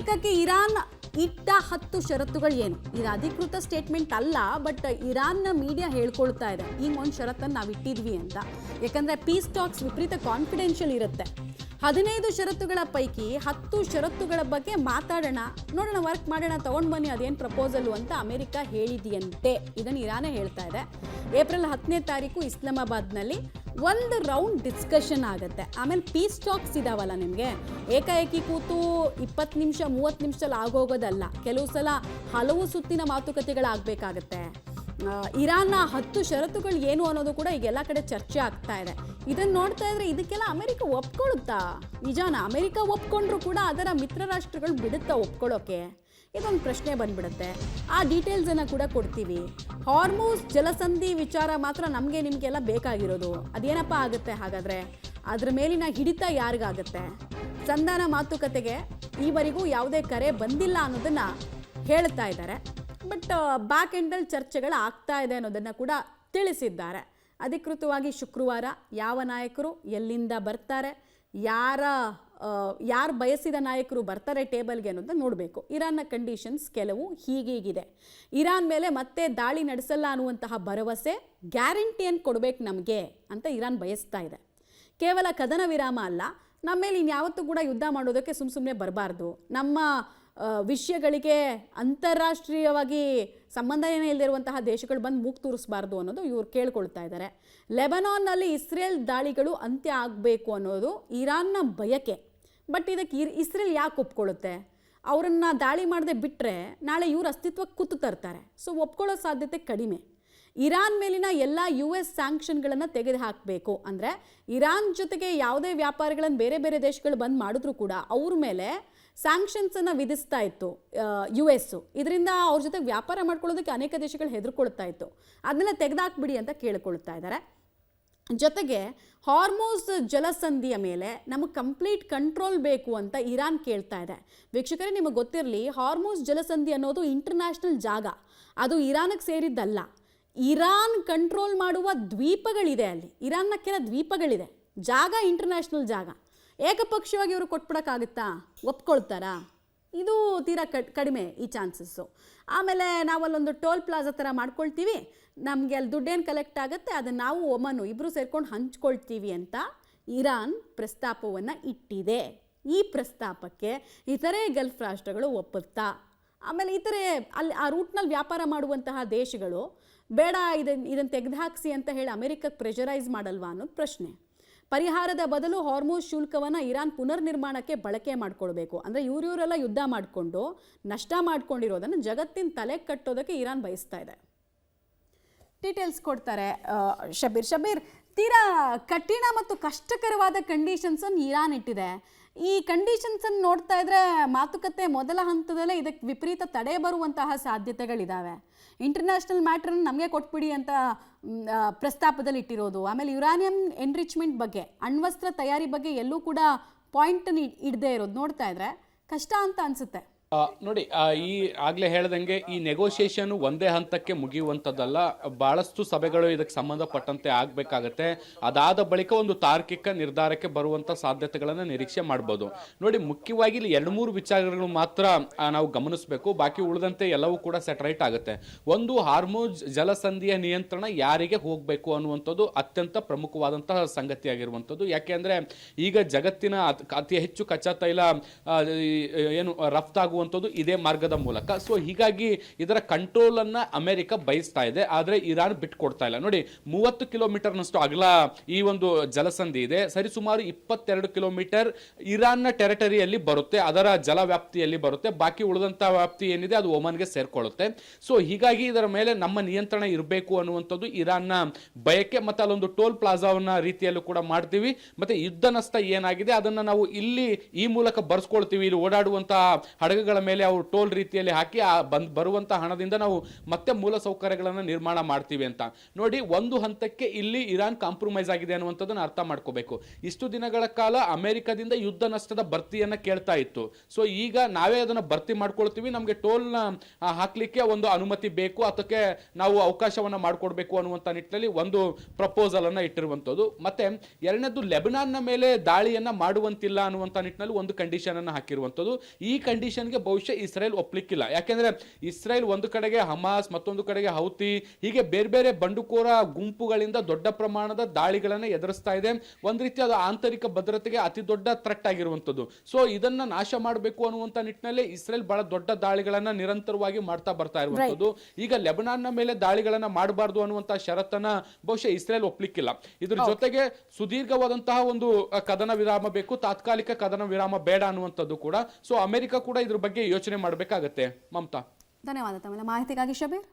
ಅಮೆರಿಕಕ್ಕೆ ಇರಾನ್ ಇಟ್ಟ 10 ಷರತ್ತುಗಳು ಏನು? ಇದು ಅಧಿಕೃತ ಸ್ಟೇಟ್ಮೆಂಟ್ ಅಲ್ಲ, ಬಟ್ ಇರಾನ್ನ ಮೀಡಿಯಾ ಹೇಳ್ಕೊಳ್ತಾ ಇದೆ ಹಿಂಗೆ ಒಂದು ಷರತ್ತನ್ನು ನಾವು ಇಟ್ಟಿದ್ವಿ ಅಂತ. ಯಾಕಂದರೆ ಪೀಸ್ ಟಾಕ್ಸ್ ವಿಪರೀತ ಕಾನ್ಫಿಡೆನ್ಷಿಯಲ್ ಇರುತ್ತೆ. 15 ಷರತ್ತುಗಳ ಪೈಕಿ 10 ಷರತ್ತುಗಳ ಬಗ್ಗೆ ಮಾತಾಡೋಣ, ನೋಡೋಣ, ವರ್ಕ್ ಮಾಡೋಣ, ತೊಗೊಂಡು ಬನ್ನಿ ಅದೇನು ಪ್ರಪೋಸಲು ಅಂತ ಅಮೆರಿಕ ಹೇಳಿದೆಯಂತೆ. ಇದನ್ನು ಇರಾನೇ ಹೇಳ್ತಾ ಇದೆ. ಏಪ್ರಿಲ್ 10ನೇ ತಾರೀಕು ಇಸ್ಲಾಮಾಬಾದ್ನಲ್ಲಿ ಒಂದು ರೌಂಡ್ ಡಿಸ್ಕಷನ್ ಆಗುತ್ತೆ. ಆಮೇಲೆ ಪೀಸ್ ಟಾಕ್ಸ್ ಇದಾವಲ್ಲ, ನಿಮಗೆ ಏಕಾಏಕಿ ಕೂತು 20 ನಿಮಿಷ 30 ನಿಮಿಷದಲ್ಲಿ ಆಗೋಗೋದಲ್ಲ. ಕೆಲವು ಸಲ ಹಲವು ಸುತ್ತಿನ ಮಾತುಕತೆಗಳಾಗಬೇಕಾಗತ್ತೆ. ಇರಾನ್ನ 10 ಷರತ್ತುಗಳು ಏನು ಅನ್ನೋದು ಕೂಡ ಈಗ ಎಲ್ಲ ಕಡೆ ಚರ್ಚೆ ಆಗ್ತಾ ಇದೆ. ಇದನ್ನು ನೋಡ್ತಾ ಇದ್ರೆ ಇದಕ್ಕೆಲ್ಲ ಅಮೆರಿಕ ಒಪ್ಕೊಳ್ಳುತ್ತಾ? ನಿಜಾನ? ಅಮೆರಿಕ ಒಪ್ಕೊಂಡ್ರು ಕೂಡ ಅದರ ಮಿತ್ರ ರಾಷ್ಟ್ರಗಳು ಬಿಡುತ್ತಾ ಒಪ್ಕೊಳ್ಳೋಕೆ? ಇದೊಂದು ಪ್ರಶ್ನೆ ಬಂದ್ಬಿಡುತ್ತೆ. ಆ ಡೀಟೇಲ್ಸನ್ನು ಕೂಡ ಕೊಡ್ತೀವಿ. ಹಾರ್ಮುಜ್ ಜಲಸಂಧಿ ವಿಚಾರ ಮಾತ್ರ ನಮಗೆ ನಿಮಗೆಲ್ಲ ಬೇಕಾಗಿರೋದು. ಅದೇನಪ್ಪ ಆಗುತ್ತೆ ಹಾಗಾದರೆ? ಅದ್ರ ಮೇಲಿನ ಹಿಡಿತ ಯಾರಿಗಾಗುತ್ತೆ? ಸಂಧಾನ ಮಾತುಕತೆಗೆ ಈವರೆಗೂ ಯಾವುದೇ ಕರೆ ಬಂದಿಲ್ಲ ಅನ್ನೋದನ್ನು ಹೇಳ್ತಾ ಇದ್ದಾರೆ. ಬಟ್ ಬ್ಯಾಕ್ ಎಂಡಲ್ಲಿ ಚರ್ಚೆಗಳು ಆಗ್ತಾ ಇದೆ ಅನ್ನೋದನ್ನು ಕೂಡ ತಿಳಿಸಿದ್ದಾರೆ. ಅಧಿಕೃತವಾಗಿ ಶುಕ್ರವಾರ ಯಾವ ನಾಯಕರು ಎಲ್ಲಿಂದ ಬರ್ತಾರೆ, ಯಾರು ಬಯಸಿದ ನಾಯಕರು ಬರ್ತಾರೆ ಟೇಬಲ್ಗೆ ಅನ್ನೋದನ್ನ ನೋಡಬೇಕು. ಇರಾನ್ನ ಕಂಡೀಷನ್ಸ್ ಕೆಲವು ಹೀಗೀಗಿದೆ. ಇರಾನ್ ಮೇಲೆ ಮತ್ತೆ ದಾಳಿ ನಡೆಸಲ್ಲ ಅನ್ನುವಂತಹ ಭರವಸೆ, ಗ್ಯಾರಂಟಿಯನ್ನು ಕೊಡಬೇಕು ನಮಗೆ ಅಂತ ಇರಾನ್ ಬಯಸ್ತಾ ಇದೆ. ಕೇವಲ ಕದನ ವಿರಾಮ ಅಲ್ಲ, ನಮ್ಮ ಮೇಲೆ ಇನ್ಯಾವತ್ತೂ ಕೂಡ ಯುದ್ಧ ಮಾಡೋದಕ್ಕೆ ಸುಮ್ಮನೆ ಬರಬಾರ್ದು, ನಮ್ಮ ವಿಷಯಗಳಿಗೆ ಅಂತಾರಾಷ್ಟ್ರೀಯವಾಗಿ ಸಂಬಂಧ ಏನೇ ಇಲ್ಲದಿರುವಂತಹ ದೇಶಗಳು ಬಂದು ಮೂಗು ತೂರಿಸಬಾರ್ದು ಅನ್ನೋದು ಇವ್ರು ಕೇಳ್ಕೊಳ್ತಾ ಇದ್ದಾರೆ. ಲೆಬನಾನ್ನಲ್ಲಿ ಇಸ್ರೇಲ್ ದಾಳಿಗಳು ಅಂತ್ಯ ಆಗಬೇಕು ಅನ್ನೋದು ಇರಾನ್ನ ಬಯಕೆ. ಬಟ್ ಇದಕ್ಕೆ ಇಸ್ರೇಲ್ ಯಾಕೆ ಒಪ್ಕೊಳ್ಳುತ್ತೆ? ಅವರನ್ನು ದಾಳಿ ಮಾಡದೆ ಬಿಟ್ಟರೆ ನಾಳೆ ಇವ್ರ ಅಸ್ತಿತ್ವಕ್ಕೆ ಕೂತು ತರ್ತಾರೆ. ಸೊ ಒಪ್ಕೊಳ್ಳೋ ಸಾಧ್ಯತೆ ಕಡಿಮೆ. ಇರಾನ್ ಮೇಲಿನ ಎಲ್ಲ US ಸ್ಯಾಂಕ್ಷನ್ಗಳನ್ನು ತೆಗೆದು ಹಾಕಬೇಕು. ಅಂದರೆ ಇರಾನ್ ಜೊತೆಗೆ ಯಾವುದೇ ವ್ಯಾಪಾರಗಳನ್ನು ಬೇರೆ ಬೇರೆ ದೇಶಗಳು ಬಂದ್ ಮಾಡಿದ್ರು ಕೂಡ ಅವ್ರ ಮೇಲೆ ಸ್ಯಾಂಕ್ಷನ್ಸನ್ನು ವಿಧಿಸ್ತಾ ಇತ್ತು US. ಇದರಿಂದ ಅವ್ರ ಜೊತೆ ವ್ಯಾಪಾರ ಮಾಡ್ಕೊಳ್ಳೋದಕ್ಕೆ ಅನೇಕ ದೇಶಗಳು ಹೆದರ್ಕೊಳ್ತಾ ಇತ್ತು. ಅದನ್ನೆಲ್ಲ ತೆಗೆದಾಕ್ಬಿಡಿ ಅಂತ ಕೇಳ್ಕೊಳ್ತಾ ಇದ್ದಾರೆ. ಜೊತೆಗೆ ಹಾರ್ಮುಜ್ ಜಲಸಂಧಿಯ ಮೇಲೆ ನಮಗೆ ಕಂಪ್ಲೀಟ್ ಕಂಟ್ರೋಲ್ ಬೇಕು ಅಂತ ಇರಾನ್ ಕೇಳ್ತಾ ಇದೆ. ವೀಕ್ಷಕರೇ, ನಿಮಗೆ ಗೊತ್ತಿರಲಿ, ಹಾರ್ಮುಜ್ ಜಲಸಂಧಿ ಅನ್ನೋದು ಇಂಟರ್ನ್ಯಾಷನಲ್ ಜಾಗ, ಅದು ಇರಾನ್ಗೆ ಸೇರಿದ್ದಲ್ಲ. ಇರಾನ್ ಕಂಟ್ರೋಲ್ ಮಾಡುವ ದ್ವೀಪಗಳಿದೆ, ಅಲ್ಲಿ ಇರಾನ್ನ ಕೆಲ ದ್ವೀಪಗಳಿದೆ. ಜಾಗ ಇಂಟರ್ನ್ಯಾಷನಲ್ ಜಾಗ. ಏಕಪಕ್ಷೀಯವಾಗಿ ಇವರು ಕೊಟ್ಬಿಡೋಕ್ಕಾಗುತ್ತಾ? ಒಪ್ಕೊಳ್ತಾರಾ? ಇದು ತೀರಾ ಕಡಿಮೆ ಈ ಚಾನ್ಸಸ್ಸು. ಆಮೇಲೆ ನಾವಲ್ಲೊಂದು ಟೋಲ್ ಪ್ಲಾಜಾ ಥರ ಮಾಡ್ಕೊಳ್ತೀವಿ, ನಮಗೆ ಅಲ್ಲಿ ದುಡ್ಡೇನು ಕಲೆಕ್ಟ್ ಆಗುತ್ತೆ ಅದನ್ನು ನಾವು ಒಮನ್ನು ಇಬ್ಬರು ಸೇರ್ಕೊಂಡು ಹಂಚ್ಕೊಳ್ತೀವಿ ಅಂತ ಇರಾನ್ ಪ್ರಸ್ತಾಪವನ್ನು ಇಟ್ಟಿದೆ. ಈ ಪ್ರಸ್ತಾಪಕ್ಕೆ ಇತರೆ ಗಲ್ಫ್ ರಾಷ್ಟ್ರಗಳು ಒಪ್ಪುತ್ತಾ? ಆಮೇಲೆ ಇತರೆ ಅಲ್ಲಿ ಆ ರೂಟ್ನಲ್ಲಿ ವ್ಯಾಪಾರ ಮಾಡುವಂತಹ ದೇಶಗಳು ಬೇಡ, ಇದನ್ನು ತೆಗೆದುಹಾಕಿಸಿ ಅಂತ ಹೇಳಿ ಅಮೆರಿಕಕ್ಕೆ ಪ್ರೆಷರೈಸ್ ಮಾಡಲ್ವಾ ಅನ್ನೋದು ಪ್ರಶ್ನೆ. ಪರಿಹಾರದ ಬದಲು ಹಾರ್ಮುಜ್ ಶುಲ್ಕವನ್ನು ಇರಾನ್ ಪುನರ್ನಿರ್ಮಾಣಕ್ಕೆ ಬಳಕೆ ಮಾಡ್ಕೊಳ್ಬೇಕು. ಅಂದರೆ ಇವರೆಲ್ಲ ಯುದ್ಧ ಮಾಡಿಕೊಂಡು ನಷ್ಟ ಮಾಡ್ಕೊಂಡಿರೋದನ್ನು ಜಗತ್ತಿನ ತಲೆ ಕಟ್ಟೋದಕ್ಕೆ ಇರಾನ್ ಬಯಸ್ತಾ ಇದೆ. ಡೀಟೇಲ್ಸ್ ಕೊಡ್ತಾರೆ ಶಬೀರ್. ತೀರಾ ಕಠಿಣ ಮತ್ತು ಕಷ್ಟಕರವಾದ ಕಂಡೀಷನ್ಸನ್ನು ಇರಾನ್ ಇಟ್ಟಿದೆ. ಈ ಕಂಡೀಷನ್ಸನ್ನು ನೋಡ್ತಾ ಇದ್ರೆ ಮಾತುಕತೆ ಮೊದಲ ಹಂತದಲ್ಲೇ ಇದಕ್ಕೆ ವಿಪರೀತ ತಡೆ ಬರುವಂತಹ ಸಾಧ್ಯತೆಗಳಿದ್ದಾವೆ. ಇಂಟರ್ನ್ಯಾಷನಲ್ ಮ್ಯಾಟ್ರನ್ನು ನಮಗೆ ಕೊಟ್ಬಿಡಿ ಅಂತ ಪ್ರಸ್ತಾಪದಲ್ಲಿ ಇಟ್ಟಿರೋದು. ಆಮೇಲೆ ಯುರಾನಿಯಂ ಎನ್ರಿಚ್ಮೆಂಟ್ ಬಗ್ಗೆ, ಅಣ್ವಸ್ತ್ರ ತಯಾರಿ ಬಗ್ಗೆ ಎಲ್ಲೂ ಕೂಡ ಪಾಯಿಂಟನ್ನು ಇಡದೇ ಇರೋದು ನೋಡ್ತಾ ಇದ್ರೆ ಕಷ್ಟ ಅಂತ ಅನಿಸುತ್ತೆ. ನೋಡಿ, ಈ ಆಗಲೇ ಹೇಳ್ದಂಗೆ ಈ ನೆಗೋಷಿಯೇಷನ್ ಒಂದೇ ಹಂತಕ್ಕೆ ಮುಗಿಯುವಂಥದ್ದಲ್ಲ. ಬಹಳಷ್ಟು ಸಭೆಗಳು ಇದಕ್ಕೆ ಸಂಬಂಧಪಟ್ಟಂತೆ ಆಗಬೇಕಾಗತ್ತೆ. ಅದಾದ ಬಳಿಕ ಒಂದು ತಾರ್ಕಿಕ ನಿರ್ಧಾರಕ್ಕೆ ಬರುವಂಥ ಸಾಧ್ಯತೆಗಳನ್ನು ನಿರೀಕ್ಷೆ ಮಾಡ್ಬೋದು. ನೋಡಿ, ಮುಖ್ಯವಾಗಿ ಇಲ್ಲಿ 2-3 ವಿಚಾರಗಳು ಮಾತ್ರ ನಾವು ಗಮನಿಸಬೇಕು. ಬಾಕಿ ಉಳಿದಂತೆ ಎಲ್ಲವೂ ಕೂಡ ಸೆಟರೈಟ್ ಆಗುತ್ತೆ. ಒಂದು, ಹಾರ್ಮುಜ್ ಜಲಸಂಧಿಯ ನಿಯಂತ್ರಣ ಯಾರಿಗೆ ಹೋಗಬೇಕು ಅನ್ನುವಂಥದ್ದು ಅತ್ಯಂತ ಪ್ರಮುಖವಾದಂತಹ ಸಂಗತಿಯಾಗಿರುವಂಥದ್ದು. ಯಾಕೆಂದರೆ ಈಗ ಜಗತ್ತಿನ ಅತಿ ಹೆಚ್ಚು ಕಚ್ಚಾ ತೈಲ ಏನು ರಫ್ತಾಗುವ ಇದೇ ಮಾರ್ಗದ ಮೂಲಕ. ಸೊ ಹೀಗಾಗಿ ಇದರ ಕಂಟ್ರೋಲ್ ಅನ್ನ ಅಮೆರಿಕ ಬಯಸ್ತಾ ಇದೆ, ಆದ್ರೆ ಇರಾನ್ ಬಿಟ್ಕೊಡ್ತಾ ಇಲ್ಲ. ನೋಡಿ, 30 ಕಿಲೋಮೀಟರ್ನಷ್ಟು ಅಗಲ ಈ ಒಂದು ಜಲಸಂಧಿ ಇದೆ. ಸರಿಸುಮಾರು 22 ಕಿಲೋಮೀಟರ್ ಇರಾನ್ನ ಟೆರಿಟರಿಯಲ್ಲಿ ಬರುತ್ತೆ, ಅದರ ಜಲ ವ್ಯಾಪ್ತಿಯಲ್ಲಿ ಬರುತ್ತೆ. ಬಾಕಿ ಉಳಿದಂತ ವ್ಯಾಪ್ತಿ ಏನಿದೆ ಅದು ಒಮನ್ಗೆ ಸೇರ್ಕೊಳ್ಳುತ್ತೆ. ಸೊ ಹೀಗಾಗಿ ಇದರ ಮೇಲೆ ನಮ್ಮ ನಿಯಂತ್ರಣ ಇರಬೇಕು ಅನ್ನುವಂಥದ್ದು ಇರಾನ್ನ ಬಯಕೆ. ಮತ್ತೆ ಅಲ್ಲೊಂದು ಟೋಲ್ ಪ್ಲಾಜಾವನ್ನ ರೀತಿಯಲ್ಲೂ ಕೂಡ ಮಾಡ್ತೀವಿ. ಮತ್ತೆ ಯುದ್ಧ ನಷ್ಟ ಏನಾಗಿದೆ ಅದನ್ನ ನಾವು ಇಲ್ಲಿ ಈ ಮೂಲಕ ಬರ್ಸ್ಕೊಳ್ತೀವಿ. ಇಲ್ಲಿ ಓಡಾಡುವಂತಹ ಹಡಗುಗಳ ಮೇಲೆ ಅವರು ಟೋಲ್ ರೀತಿಯಲ್ಲಿ ಹಾಕಿ ಬರುವಂತಹ ಹಣದಿಂದ ನಾವು ಮತ್ತೆ ಮೂಲ ಸೌಕರ್ಯಗಳನ್ನು ನಿರ್ಮಾಣ ಮಾಡ್ತೀವಿ ಅಂತ. ನೋಡಿ, ಒಂದು ಹಂತಕ್ಕೆ ಇಲ್ಲಿ ಇರಾನ್ ಕಾಂಪ್ರಮೈಸ್ ಆಗಿದೆ ಅನ್ನುವಂಥದ್ದನ್ನು ಅರ್ಥ ಮಾಡ್ಕೋಬೇಕು. ಇಷ್ಟು ದಿನಗಳ ಕಾಲ ಅಮೆರಿಕದಿಂದ ಯುದ್ಧ ನಷ್ಟದ ಭರ್ತಿಯನ್ನ ಕೇಳ್ತಾ ಇತ್ತು. ಸೊ ಈಗ ನಾವೇ ಅದನ್ನ ಭರ್ತಿ ಮಾಡ್ಕೊಳ್ತೀವಿ, ನಮಗೆ ಟೋಲ್ನ ಹಾಕ್ಲಿಕ್ಕೆ ಒಂದು ಅನುಮತಿ ಬೇಕು, ಅದಕ್ಕೆ ನಾವು ಅವಕಾಶವನ್ನ ಮಾಡ್ಕೊಡ್ಬೇಕು ಅನ್ನುವಂಥ ನಿಟ್ಟಿನಲ್ಲಿ ಒಂದು ಪ್ರಪೋಸಲ್ ಅನ್ನ ಇಟ್ಟಿರುವಂಥದ್ದು. ಮತ್ತೆ ಎರಡನೇದು, ಲೆಬನಾನ್ನ ಮೇಲೆ ದಾಳಿಯನ್ನ ಮಾಡುವಂತಿಲ್ಲ ಅನ್ನುವಂಥ ನಿಟ್ಟಿನಲ್ಲಿ ಒಂದು ಕಂಡೀಷನ್ ಅನ್ನ ಹಾಕಿರುವಂಥದ್ದು. ಈ ಕಂಡೀಷನ್ಗೆ ಕಂಡೀಷನ್ಗೆ ಬಹುಶಃ ಇಸ್ರೇಲ್ ಒಪ್ಲಿಕ್ಕಿಲ್ಲ. ಯಾಕೆಂದ್ರೆ ಇಸ್ರೇಲ್ ಒಂದು ಕಡೆಗೆ ಹಮಾಸ್, ಮತ್ತೊಂದು ಕಡೆಗೆ ಹೌತಿ, ಹೀಗೆ ಬೇರೆ ಬೇರೆ ಬಂಡುಕೋರ ಗುಂಪುಗಳಿಂದ ದೊಡ್ಡ ಪ್ರಮಾಣದ ದಾಳಿಗಳನ್ನ ಎದುರಿಸ್ತಾ ಇದೆ. ಒಂದ್ ರೀತಿ ಅದು ಆಂತರಿಕ ಭದ್ರತೆಗೆ ಅತಿ ದೊಡ್ಡ ಥ್ರೆಟ್ ಆಗಿರುವಂತದ್ದು. ಸೊ ಇದನ್ನ ನಾಶ ಮಾಡಬೇಕು ಅನ್ನುವಂತ ನಿಟ್ಟಿನಲ್ಲಿ ಇಸ್ರೇಲ್ ಬಹಳ ದೊಡ್ಡ ದಾಳಿಗಳನ್ನ ನಿರಂತರವಾಗಿ ಮಾಡ್ತಾ ಬರ್ತಾ ಇರುವಂತದ್ದು. ಈಗ ಲೆಬನಾನ್ನ ಮೇಲೆ ದಾಳಿಗಳನ್ನ ಮಾಡಬಾರ್ದು ಅನ್ನುವಂತ ಷರತ್ತನ್ನ ಬಹುಶಃ ಇಸ್ರೇಲ್ ಒಪ್ಲಿಕ್ಕಿಲ್ಲ. ಇದ್ರ ಜೊತೆಗೆ ಸುದೀರ್ಘವಾದಂತಹ ಒಂದು ಕದನ ವಿರಾಮ ಬೇಕು, ತಾತ್ಕಾಲಿಕ ಕದನ ವಿರಾಮ ಬೇಡ ಅನ್ನುವಂಥದ್ದು ಕೂಡ. ಸೊ ಅಮೆರಿಕ ಕೂಡ ಇದ್ರ ಬಗ್ಗೆ ಯೋಚನೆ ಮಾಡಬೇಕಾಗತ್ತೆ. ಮಮತಾ, ಧನ್ಯವಾದ ತಮ್ಮೆಲ್ಲ ಮಾಹಿತಿಗಾಗಿ ಶಬೀರ್.